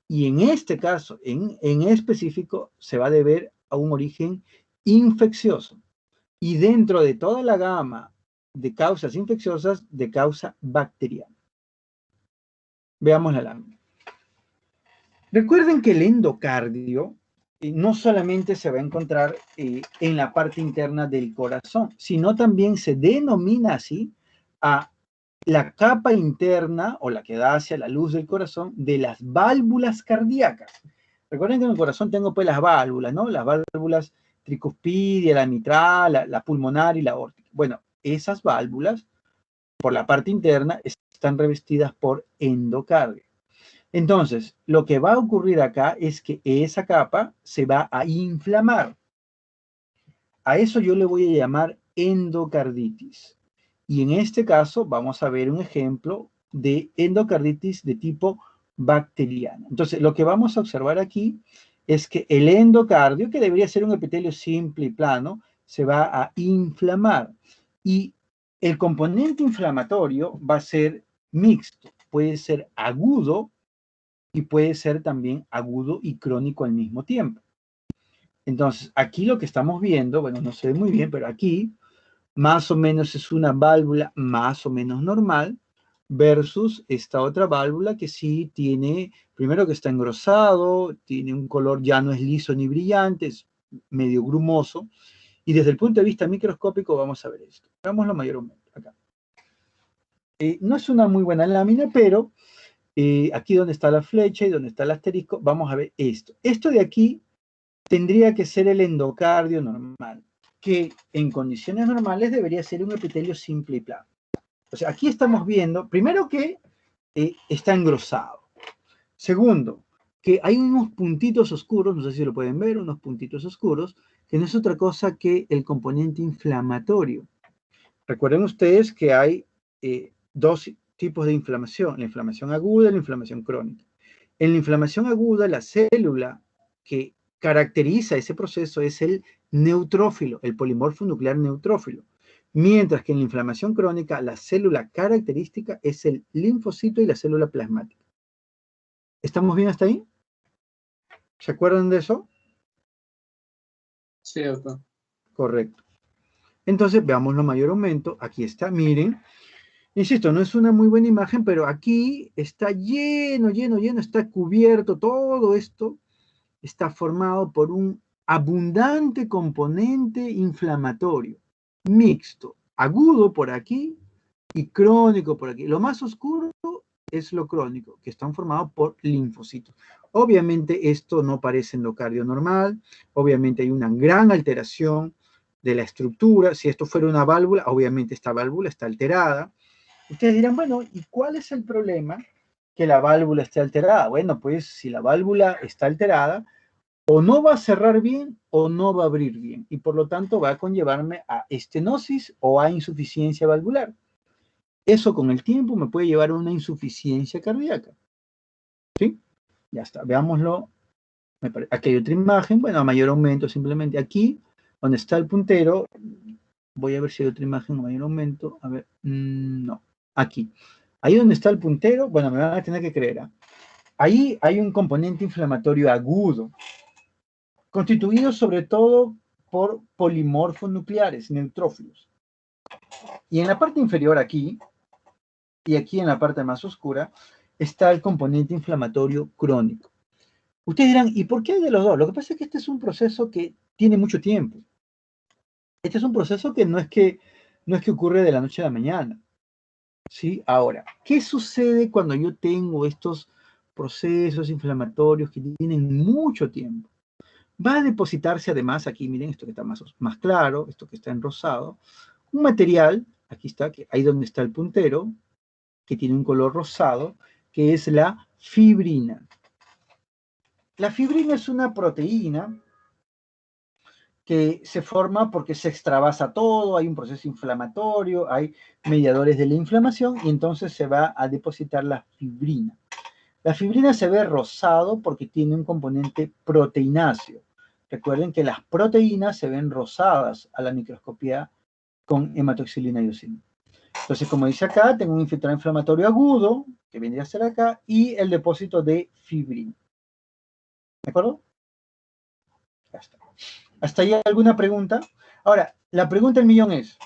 Y en este caso, en específico, se va a deber a un origen infeccioso. Y dentro de toda la gama de causas infecciosas, de causa bacteriana. Veamos la lámina. Recuerden que el endocardio no solamente se va a encontrar en la parte interna del corazón, sino también se denomina así a la capa interna o la que da hacia la luz del corazón de las válvulas cardíacas. Recuerden que en el corazón tengo pues las válvulas, ¿no? Las válvulas tricuspidia, la mitral, la pulmonar y la aórtica. Bueno, esas válvulas por la parte interna están revestidas por endocardio. Entonces, lo que va a ocurrir acá es que esa capa se va a inflamar. A eso yo le voy a llamar endocarditis. Y en este caso vamos a ver un ejemplo de endocarditis de tipo bacteriana. Entonces, lo que vamos a observar aquí es que el endocardio, que debería ser un epitelio simple y plano, se va a inflamar. Y el componente inflamatorio va a ser mixto. Puede ser agudo y puede ser también agudo y crónico al mismo tiempo. Entonces, aquí lo que estamos viendo, bueno, no se ve muy bien, pero aquí más o menos es una válvula más o menos normal versus esta otra válvula que sí tiene, primero que está engrosado, tiene un color, ya no es liso ni brillante, es medio grumoso. Y desde el punto de vista microscópico vamos a ver esto. Veámoslo mayormente acá. No es una muy buena lámina, pero aquí donde está la flecha y donde está el asterisco, vamos a ver esto. Esto de aquí tendría que ser el endocardio normal, que en condiciones normales debería ser un epitelio simple y plano. O sea, aquí estamos viendo, primero que está engrosado. Segundo, que hay unos puntitos oscuros, no sé si lo pueden ver, unos puntitos oscuros, que no es otra cosa que el componente inflamatorio. Recuerden ustedes que hay dos tipos de inflamación, la inflamación aguda y la inflamación crónica. En la inflamación aguda, la célula que caracteriza ese proceso es el neutrófilo, el polimorfo nuclear neutrófilo. Mientras que en la inflamación crónica, la célula característica es el linfocito y la célula plasmática. ¿Estamos bien hasta ahí? ¿Se acuerdan de eso? Sí, doctor. Correcto. Entonces, veámoslo mayor aumento. Aquí está, miren. Insisto, no es una muy buena imagen, pero aquí está lleno, está cubierto. Todo esto está formado por un abundante componente inflamatorio, mixto, agudo por aquí y crónico por aquí. Lo más oscuro es lo crónico, que están formados por linfocitos. Obviamente esto no parece endocardio normal, obviamente hay una gran alteración de la estructura. Si esto fuera una válvula, obviamente esta válvula está alterada. Ustedes dirán, bueno, ¿y cuál es el problema que la válvula esté alterada? Bueno, pues si la válvula está alterada, o no va a cerrar bien o no va a abrir bien, y por lo tanto va a conllevarme a estenosis o a insuficiencia valvular. Eso con el tiempo me puede llevar a una insuficiencia cardíaca. ¿Sí? Ya está, veámoslo. Aquí hay otra imagen, bueno, a mayor aumento simplemente. Aquí, donde está el puntero, voy a ver si hay otra imagen a mayor aumento. A ver, no, aquí. Ahí donde está el puntero, bueno, me van a tener que creer. ¿Eh? Ahí hay un componente inflamatorio agudo, constituido sobre todo por polimorfos nucleares, neutrófilos. Y en la parte inferior aquí, y aquí en la parte más oscura, está el componente inflamatorio crónico. Ustedes dirán, ¿y por qué hay de los dos? Lo que pasa es que este es un proceso que tiene mucho tiempo. Este es un proceso que no es que ocurre de la noche a la mañana. ¿Sí? Ahora, ¿qué sucede cuando yo tengo estos procesos inflamatorios que tienen mucho tiempo? Va a depositarse además, aquí miren esto que está más claro, esto que está en rosado, un material, aquí está, ahí donde está el puntero, que tiene un color rosado, que es la fibrina. La fibrina es una proteína que se forma porque se extravasa todo, hay un proceso inflamatorio, hay mediadores de la inflamación y entonces se va a depositar la fibrina. La fibrina se ve rosado porque tiene un componente proteináceo. Recuerden que las proteínas se ven rosadas a la microscopía con hematoxilina y eosina. Entonces, como dice acá, tengo un filtrado inflamatorio agudo, que vendría a ser acá, y el depósito de fibrina. ¿De acuerdo? Ya está. ¿Hasta ahí alguna pregunta? Ahora, la pregunta del millón es,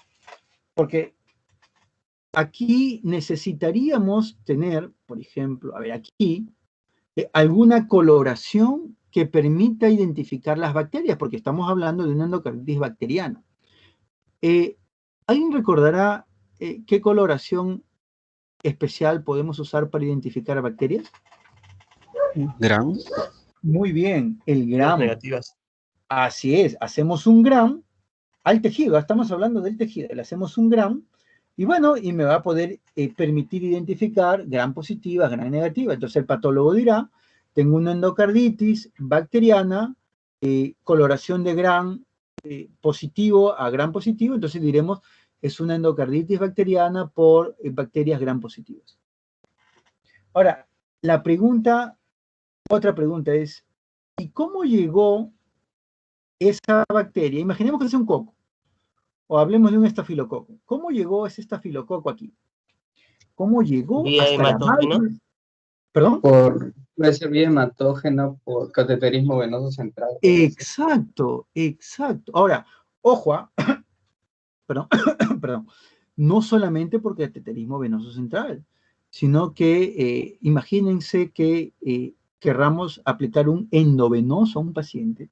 porque aquí necesitaríamos tener, por ejemplo, a ver, aquí, alguna coloración que permita identificar las bacterias, porque estamos hablando de una endocarditis bacteriana. ¿Alguien recordará qué coloración especial podemos usar para identificar bacterias? Gram. Muy bien, el gram. Negativas. Así es, hacemos un gram al tejido, estamos hablando del tejido, le hacemos un gram y bueno, y me va a poder permitir identificar gram positiva, gram negativa. Entonces el patólogo dirá, tengo una endocarditis bacteriana, coloración de gram positivo a gram positivo, entonces diremos, es una endocarditis bacteriana por bacterias gram positivas. Ahora, otra pregunta es, ¿y cómo llegó esa bacteria? Imaginemos que es un coco, o hablemos de un estafilococo. ¿Cómo llegó ese estafilococo aquí? ¿Cómo llegó Vía hasta la hematógena. válvula? ¿Perdón? Puede ser vía hematógena por cateterismo venoso central. Exacto, exacto. Ahora, ojo, perdón, perdón, no solamente por cateterismo venoso central, sino que imagínense que querramos aplicar un endovenoso a un paciente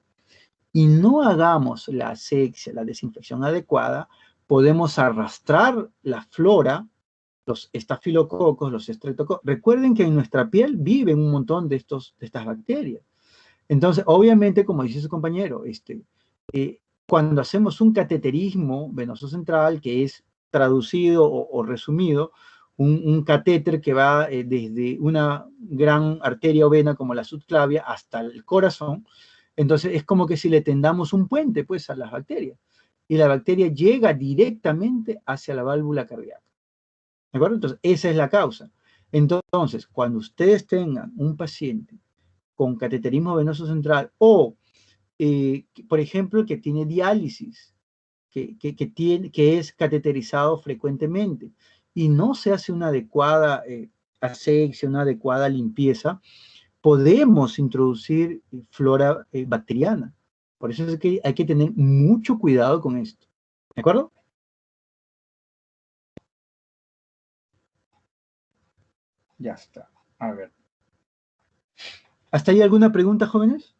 y no hagamos la asepsia, la desinfección adecuada, podemos arrastrar la flora, los estafilococos, los estreptococos. Recuerden que en nuestra piel viven un montón de estas bacterias. Entonces, obviamente, como dice su compañero, cuando hacemos un cateterismo venoso central, que es traducido o resumido, un catéter que va desde una gran arteria o vena como la subclavia hasta el corazón, entonces es como que si le tendamos un puente pues a las bacterias y la bacteria llega directamente hacia la válvula cardíaca. ¿De acuerdo? Entonces esa es la causa. Entonces, cuando ustedes tengan un paciente con cateterismo venoso central o por ejemplo, que tiene diálisis, que es cateterizado frecuentemente y no se hace una adecuada asepsia, una adecuada limpieza, podemos introducir flora bacteriana. Por eso es que hay que tener mucho cuidado con esto. ¿De acuerdo? Ya está. A ver. ¿Hasta ahí alguna pregunta, jóvenes?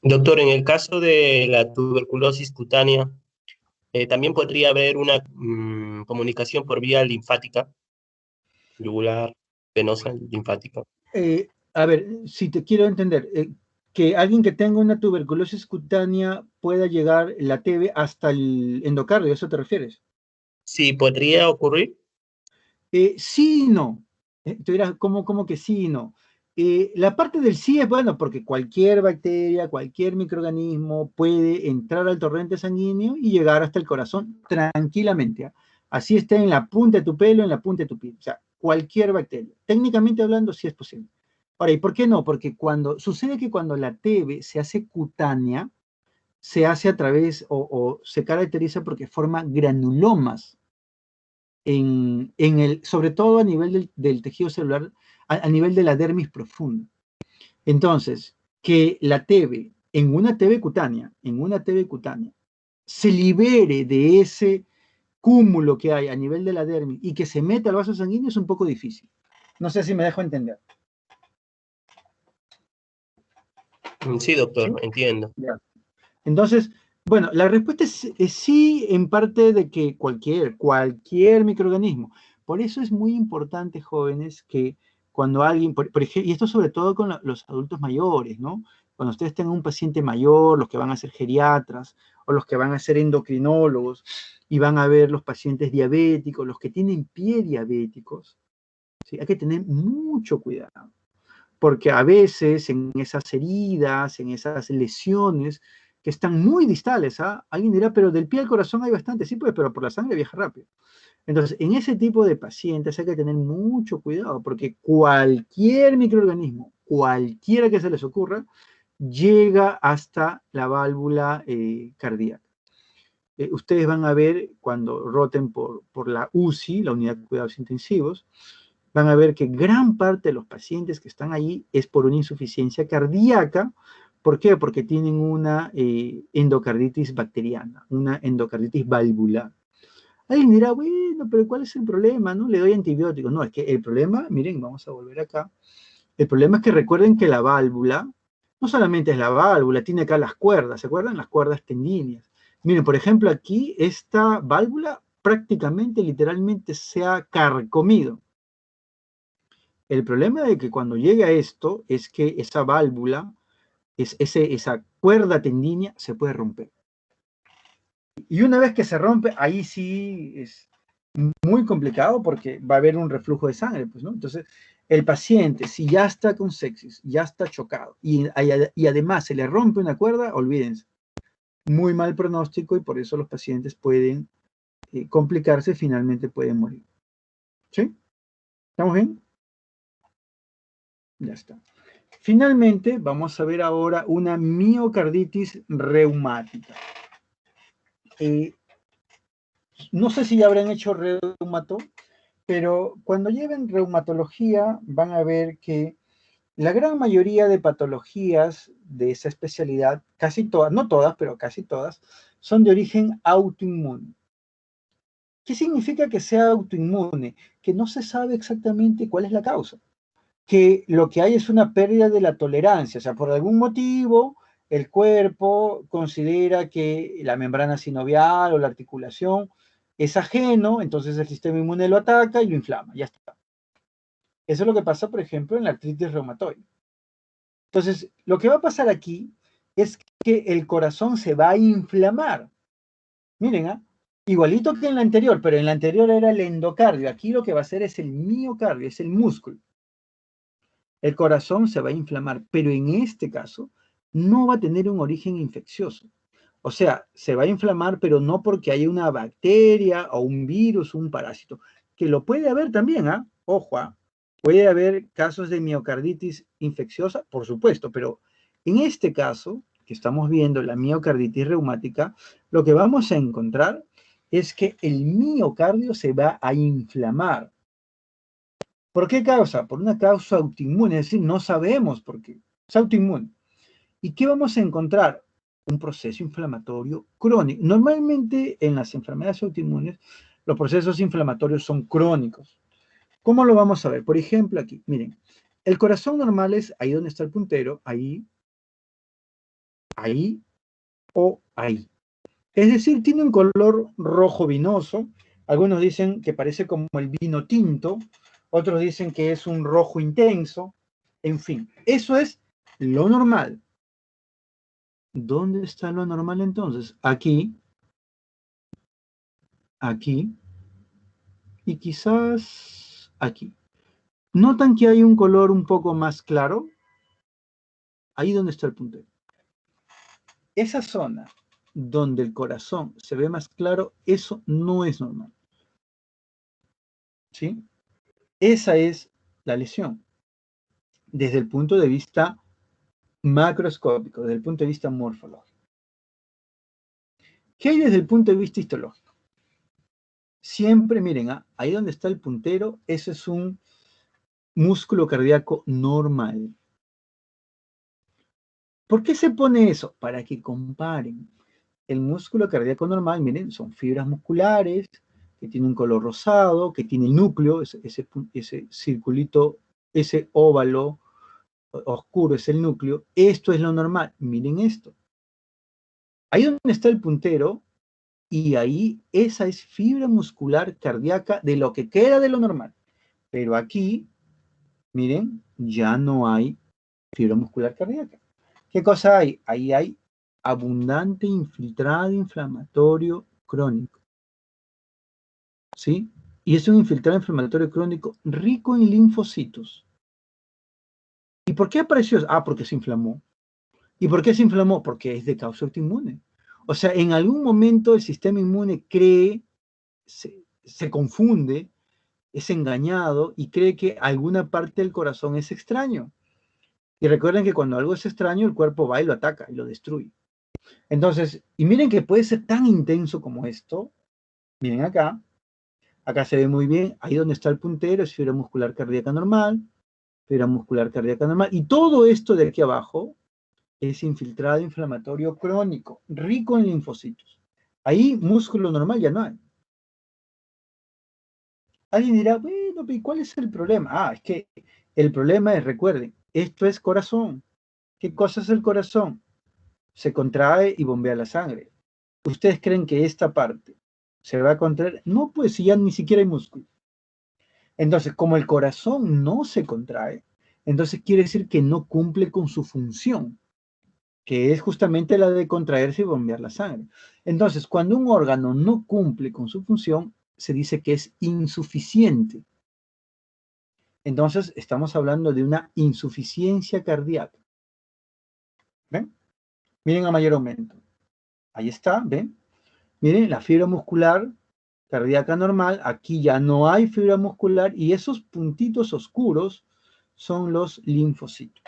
Doctor, en el caso de la tuberculosis cutánea, también podría haber una comunicación por vía linfática, yugular, venosa, linfática. A ver, si te quiero entender, que alguien que tenga una tuberculosis cutánea pueda llegar la TB hasta el endocardio, ¿a eso te refieres? Sí, podría ocurrir. Sí y no. Tú dirás, ¿cómo que sí y no? La parte del sí es bueno porque cualquier bacteria, cualquier microorganismo puede entrar al torrente sanguíneo y llegar hasta el corazón tranquilamente. ¿Ah? Así esté en la punta de tu pelo, en la punta de tu piel. O sea, cualquier bacteria. Técnicamente hablando, sí es posible. Ahora, ¿y por qué no? Porque sucede que cuando la TB se hace cutánea, se hace a través o se caracteriza porque forma granulomas sobre todo a nivel del tejido celular, a nivel de la dermis profunda. Entonces, que la TB, en una TB cutánea, se libere de ese cúmulo que hay a nivel de la dermis y que se meta al vaso sanguíneo es un poco difícil. No sé si me dejo entender. Sí, doctor, ¿Sí? entiendo. Ya. Entonces, bueno, la respuesta es sí en parte de que cualquier microorganismo. Por eso es muy importante, jóvenes, que cuando alguien, por ejemplo, y esto sobre todo con los adultos mayores, ¿no? Cuando ustedes tengan un paciente mayor, los que van a ser geriatras o los que van a ser endocrinólogos y van a ver los pacientes diabéticos, los que tienen pie diabéticos, ¿sí? Hay que tener mucho cuidado, porque a veces en esas heridas, en esas lesiones que están muy distales, ¿ah? Alguien dirá, pero del pie al corazón hay bastante, sí, pues, pero por la sangre viaja rápido. Entonces, en ese tipo de pacientes hay que tener mucho cuidado, porque cualquier microorganismo, cualquiera que se les ocurra, llega hasta la válvula cardíaca. Ustedes van a ver cuando roten por la UCI, la unidad de cuidados intensivos, van a ver que gran parte de los pacientes que están ahí es por una insuficiencia cardíaca. ¿Por qué? Porque tienen una endocarditis bacteriana, una endocarditis valvular. Alguien dirá, bueno, pero ¿cuál es el problema? ¿No? Le doy antibióticos. No, es que el problema, miren, vamos a volver acá. El problema es que recuerden que la válvula, no solamente es la válvula, tiene acá las cuerdas, ¿se acuerdan? Las cuerdas tendíneas. Miren, por ejemplo, aquí esta válvula prácticamente, literalmente se ha carcomido. El problema de que cuando llega esto es que esa válvula, esa cuerda tendínea se puede romper. Y una vez que se rompe, ahí sí es muy complicado porque va a haber un reflujo de sangre, pues, ¿no? Entonces, el paciente, si ya está con sepsis, ya está chocado y además se le rompe una cuerda, olvídense. Muy mal pronóstico y por eso los pacientes pueden complicarse, finalmente pueden morir. ¿Sí? ¿Estamos bien? Ya está. Finalmente, vamos a ver ahora una miocarditis reumática. No sé si ya habrán hecho reumato, pero cuando lleven reumatología van a ver que la gran mayoría de patologías de esa especialidad, casi todas, no todas, pero casi todas, son de origen autoinmune. ¿Qué significa que sea autoinmune? Que no se sabe exactamente cuál es la causa. Que lo que hay es una pérdida de la tolerancia, o sea, por algún motivo el cuerpo considera que la membrana sinovial o la articulación es ajeno, entonces el sistema inmune lo ataca y lo inflama, ya está. Eso es lo que pasa, por ejemplo, en la artritis reumatoide. Entonces, lo que va a pasar aquí es que el corazón se va a inflamar. Miren, ¿ah? Igualito que en la anterior, pero en la anterior era el endocardio. Aquí lo que va a hacer es el miocardio, es el músculo. El corazón se va a inflamar, pero en este caso no va a tener un origen infeccioso. O sea, se va a inflamar, pero no porque haya una bacteria o un virus, un parásito, que lo puede haber también, ¿ah? Ojo, ¿ah? ¿Puede haber casos de miocarditis infecciosa? Por supuesto, pero en este caso, que estamos viendo la miocarditis reumática, lo que vamos a encontrar es que el miocardio se va a inflamar. ¿Por qué causa? Por una causa autoinmune, es decir, no sabemos por qué. Es autoinmune. ¿Y qué vamos a encontrar? Un proceso inflamatorio crónico. Normalmente en las enfermedades autoinmunes, los procesos inflamatorios son crónicos. ¿Cómo lo vamos a ver? Por ejemplo, aquí, miren, el corazón normal es ahí donde está el puntero, ahí, ahí o ahí. Es decir, tiene un color rojo vinoso. Algunos dicen que parece como el vino tinto, otros dicen que es un rojo intenso. En fin, eso es lo normal. ¿Dónde está lo normal entonces? Aquí, aquí y quizás aquí. ¿Notan que hay un color un poco más claro? Ahí donde está el puntero. Esa zona donde el corazón se ve más claro, eso no es normal. ¿Sí? Esa es la lesión. Desde el punto de vista macroscópico, desde el punto de vista morfológico. ¿Qué hay desde el punto de vista histológico? Siempre, miren, ahí donde está el puntero, ese es un músculo cardíaco normal. ¿Por qué se pone eso? Para que comparen. El músculo cardíaco normal, miren, son fibras musculares que tienen un color rosado, que tiene el núcleo, ese circulito, ese óvalo oscuro es el núcleo. Esto es lo normal. Miren esto. Ahí donde está el puntero, y ahí esa es fibra muscular cardíaca de lo que queda de lo normal. Pero aquí, miren, ya no hay fibra muscular cardíaca. ¿Qué cosa hay? Ahí hay abundante infiltrado inflamatorio crónico. ¿Sí? Y es un infiltrado inflamatorio crónico rico en linfocitos. ¿Y por qué apareció? Ah, porque se inflamó. ¿Y por qué se inflamó? Porque es de causa autoinmune. O sea, en algún momento el sistema inmune cree, se confunde, es engañado y cree que alguna parte del corazón es extraño. Y recuerden que cuando algo es extraño, el cuerpo va y lo ataca y lo destruye. Entonces, y miren que puede ser tan intenso como esto. Miren acá. Acá se ve muy bien. Ahí donde está el puntero es fibra muscular cardíaca normal. Fibra muscular cardíaca normal. Y todo esto de aquí abajo es infiltrado inflamatorio crónico, rico en linfocitos. Ahí músculo normal ya no hay. Alguien dirá, bueno, ¿y cuál es el problema? Ah, es que el problema es, recuerden, esto es corazón. ¿Qué cosa es el corazón? Se contrae y bombea la sangre. ¿Ustedes creen que esta parte se va a contraer? No, pues si ya ni siquiera hay músculo. Entonces, como el corazón no se contrae, entonces quiere decir que no cumple con su función, que es justamente la de contraerse y bombear la sangre. Entonces, cuando un órgano no cumple con su función, se dice que es insuficiente. Entonces, estamos hablando de una insuficiencia cardíaca. ¿Ven? Miren a mayor aumento. Ahí está, ¿ven? Miren, la fibra muscular cardíaca normal, aquí ya no hay fibra muscular y esos puntitos oscuros son los linfocitos.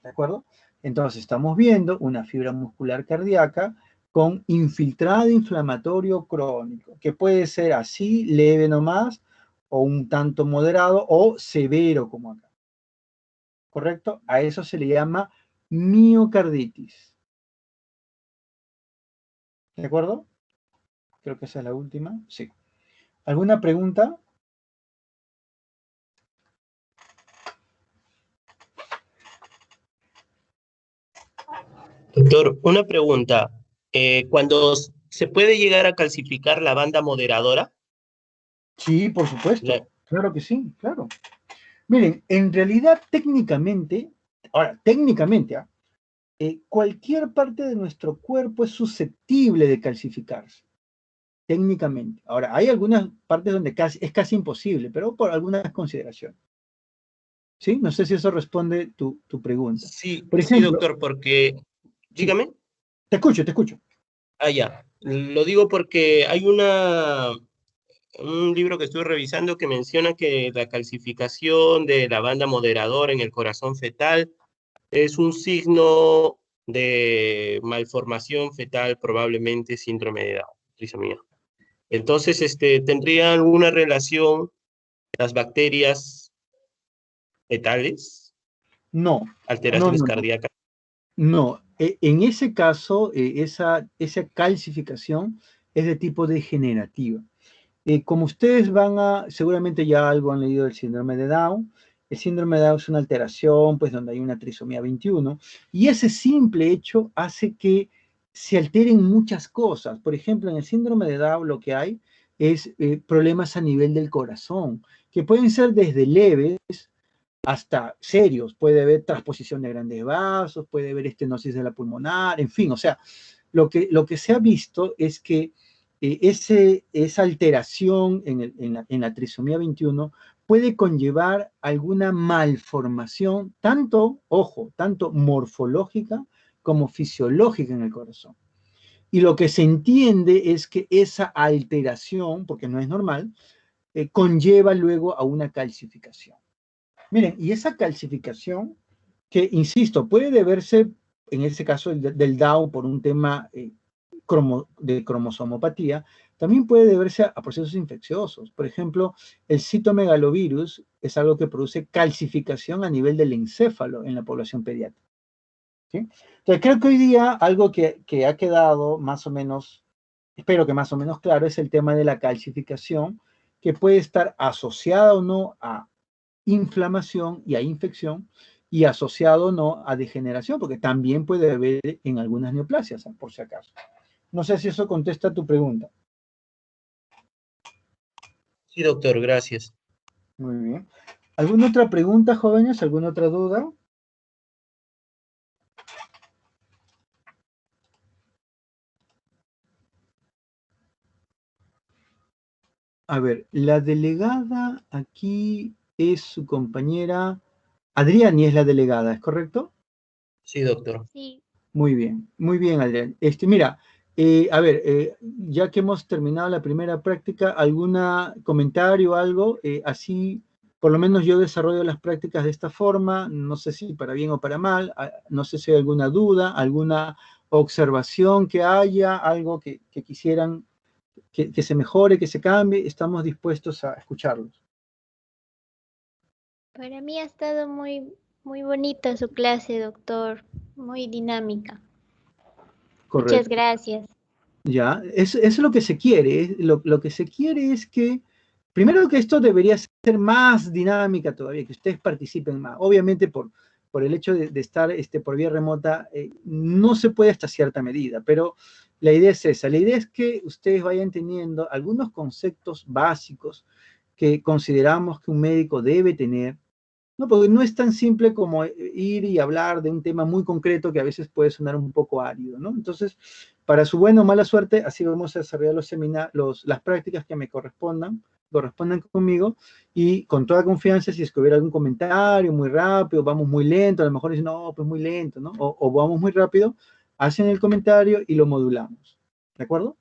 ¿De acuerdo? Entonces estamos viendo una fibra muscular cardíaca con infiltrado inflamatorio crónico, que puede ser así, leve nomás, o un tanto moderado, o severo como acá. ¿Correcto? A eso se le llama miocarditis. ¿De acuerdo? Creo que esa es la última. Sí. ¿Alguna pregunta? Doctor, una pregunta. Cuando se puede llegar a calcificar la banda moderadora, Sí, por supuesto. la- Claro que sí, claro. Miren, en realidad técnicamente, cualquier parte de nuestro cuerpo es susceptible de calcificarse, técnicamente. Ahora, hay algunas partes donde es casi imposible, pero por algunas consideraciones. ¿Sí? No sé si eso responde tu pregunta. sí, Por sí, ejemplo, doctor, porque, sí, dígame. te escucho. Ah, ya. Lo digo porque hay un libro que estoy revisando que menciona que la calcificación de la banda moderadora en el corazón fetal es un signo de malformación fetal, probablemente síndrome de Down, trisomía. Entonces, ¿tendría alguna relación las bacterias fetales, No, no, alteraciones no, no. cardíacas? No, en ese caso, esa calcificación es de tipo degenerativa. Como ustedes seguramente ya algo han leído del síndrome de Down. El síndrome de Down es una alteración, pues, donde hay una trisomía 21, y ese simple hecho hace que se alteren muchas cosas. Por ejemplo, en el síndrome de Down lo que hay es problemas a nivel del corazón, que pueden ser desde leves hasta serios. Puede haber transposición de grandes vasos, puede haber estenosis de la pulmonar, en fin, o sea, lo que se ha visto es que esa alteración en la trisomía 21 puede conllevar alguna malformación, tanto morfológica como fisiológica en el corazón. Y lo que se entiende es que esa alteración, porque no es normal, conlleva luego a una calcificación. Miren, y esa calcificación, que insisto, puede deberse, en ese caso del Down, por un tema de cromosomopatía, también puede deberse a procesos infecciosos. Por ejemplo, el citomegalovirus es algo que produce calcificación a nivel del encéfalo en la población pediátrica. ¿Sí? Entonces, creo que hoy día algo que ha quedado más o menos, espero que más o menos claro, es el tema de la calcificación, que puede estar asociada o no a inflamación y a infección, y asociado o no a degeneración, porque también puede haber en algunas neoplasias, por si acaso. No sé si eso contesta tu pregunta. Sí, doctor, gracias. Muy bien. ¿Alguna otra pregunta, jóvenes? ¿Alguna otra duda? A ver, la delegada aquí es su compañera Adriani, es la delegada, ¿es correcto? Sí, doctor. Sí, Muy bien, Adrián. Mira, a ver, ya que hemos terminado la primera práctica, ¿algún comentario o algo? Así, por lo menos yo desarrollo las prácticas de esta forma, no sé si para bien o para mal, no sé si hay alguna duda, alguna observación que haya, algo que quisieran que se mejore, que se cambie, estamos dispuestos a escucharlos. para mí ha estado muy bonita su clase, doctor. Muy dinámica. Muchas Correcto. gracias. Ya, es lo que se quiere. Lo que se quiere es que, primero que esto debería ser más dinámica todavía, que ustedes participen más. Obviamente por el hecho de estar por vía remota, no se puede hasta cierta medida, pero la idea es esa. La idea es que ustedes vayan teniendo algunos conceptos básicos que consideramos que un médico debe tener. No, porque no es tan simple como ir y hablar de un tema muy concreto que a veces puede sonar un poco árido, ¿no? Entonces, para su buena o mala suerte, así vamos a desarrollar las prácticas que me correspondan conmigo, y con toda confianza, si es que hubiera algún comentario muy rápido, vamos muy lento, a lo mejor dicen, no, pues muy lento, ¿no? O vamos muy rápido, hacen el comentario y lo modulamos. ¿De acuerdo?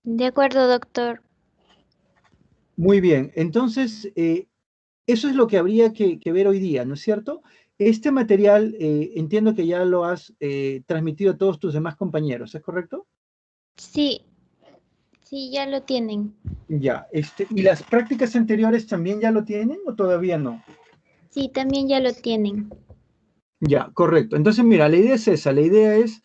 De acuerdo, doctor. Muy bien. Entonces, eso es lo que habría que ver hoy día, ¿no es cierto? Este material entiendo que ya lo has transmitido a todos tus demás compañeros, ¿es correcto? Sí, sí, ya lo tienen. Ya, ¿y las prácticas anteriores también ya lo tienen o todavía no? Sí, también ya lo tienen. Ya, correcto. Entonces, mira, la idea es esa, la idea es